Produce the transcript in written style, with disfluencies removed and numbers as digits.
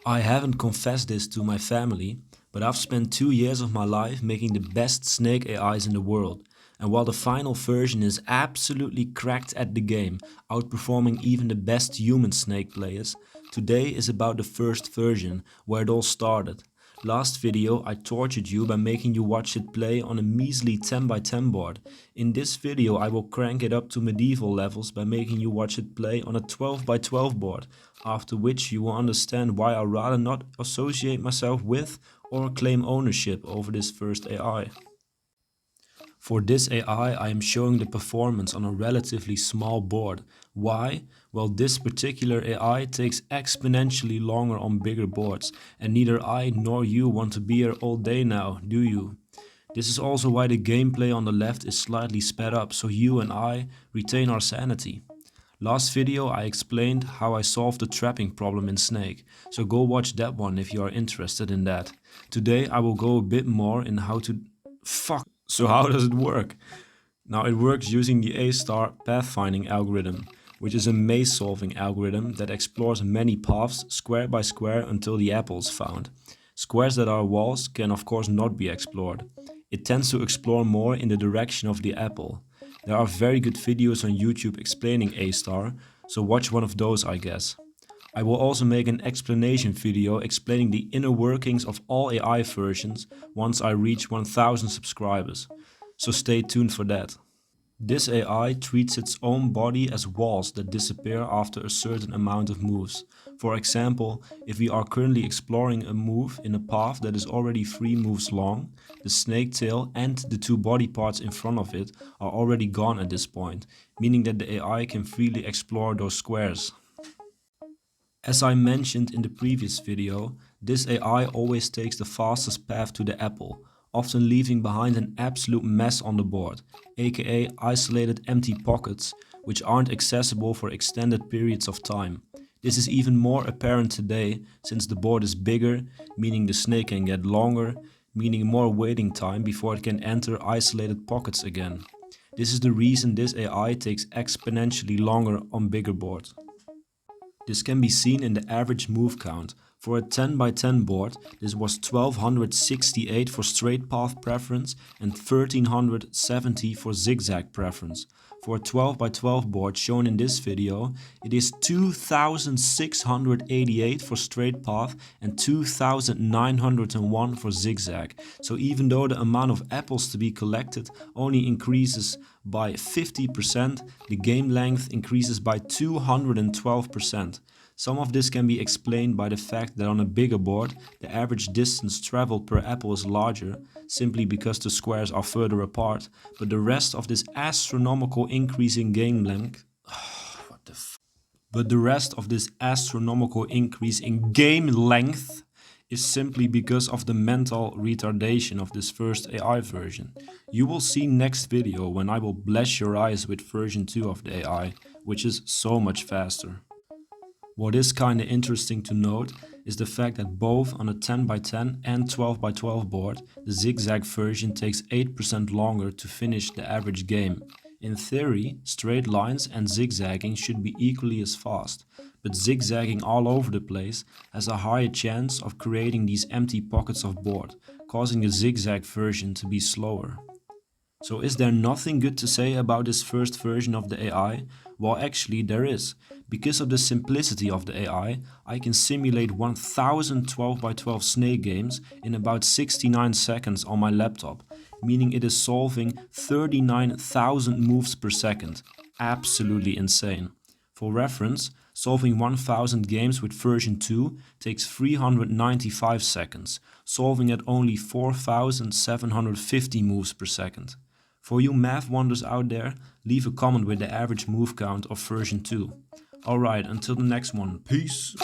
I haven't confessed this to my family, but I've spent 2 years of my life making the best snake AIs in the world. And while the final version is absolutely cracked at the game, outperforming even the best human snake players, today is about the first version, where it all started. Last video I tortured you by making you watch it play on a measly 10 by 10 board. In this video I will crank it up to medieval levels by making you watch it play on a 12 by 12 board, after which you will understand why I rather not associate myself with or claim ownership over this first AI. For this AI, I am showing the performance on a relatively small board. Why? Well, this particular AI takes exponentially longer on bigger boards, and neither I nor you want to be here all day now, do you? This is also why the gameplay on the left is slightly sped up, so you and I retain our sanity. Last video I explained how I solved the trapping problem in Snake, so go watch that one if you are interested in that. Today I will go a bit more in how to... Fuck! So how does it work? Now it works using the A-star pathfinding algorithm, which is a maze solving algorithm that explores many paths square by square until the apple is found. Squares that are walls can of course not be explored. It tends to explore more in the direction of the apple. There are very good videos on YouTube explaining A-star, so watch one of those I guess. I will also make an explanation video explaining the inner workings of all AI versions once I reach 1000 subscribers, so stay tuned for that. This AI treats its own body as walls that disappear after a certain amount of moves. For example, if we are currently exploring a move in a path that is already 3 moves long, the snake tail and the 2 body parts in front of it are already gone at this point, meaning that the AI can freely explore those squares. As I mentioned in the previous video, this AI always takes the fastest path to the apple, often leaving behind an absolute mess on the board, aka isolated empty pockets, which aren't accessible for extended periods of time. This is even more apparent today since the board is bigger, meaning the snake can get longer, meaning more waiting time before it can enter isolated pockets again. This is the reason this AI takes exponentially longer on bigger boards. This can be seen in the average move count. For a 10 by 10 board, this was 1268 for straight path preference and 1370 for zigzag preference. For a 12 by 12 board shown in this video, it is 2688 for straight path and 2901 for zigzag. So even though the amount of apples to be collected only increases by 50%, the game length increases by 212%. Some of this can be explained by the fact that on a bigger board, the average distance traveled per apple is larger, simply because the squares are further apart, but the rest of this astronomical increase in game length... But the rest of this astronomical increase in game length is simply because of the mental retardation of this first AI version. You will see next video when I will bless your eyes with version 2 of the AI, which is so much faster. What is kinda interesting to note is the fact that both on a 10 by 10 and 12 by 12 board, the zigzag version takes 8% longer to finish the average game. In theory, straight lines and zigzagging should be equally as fast, but zigzagging all over the place has a higher chance of creating these empty pockets of board, causing the zigzag version to be slower. So is there nothing good to say about this first version of the AI? Well, actually there is. Because of the simplicity of the AI, I can simulate 1000 12 by 12 snake games in about 69 seconds on my laptop, meaning it is solving 39,000 moves per second. Absolutely insane. For reference, solving 1000 games with version 2 takes 395 seconds, solving at only 4750 moves per second. For you math wonders out there, leave a comment with the average move count of version 2. Alright, until the next one, peace!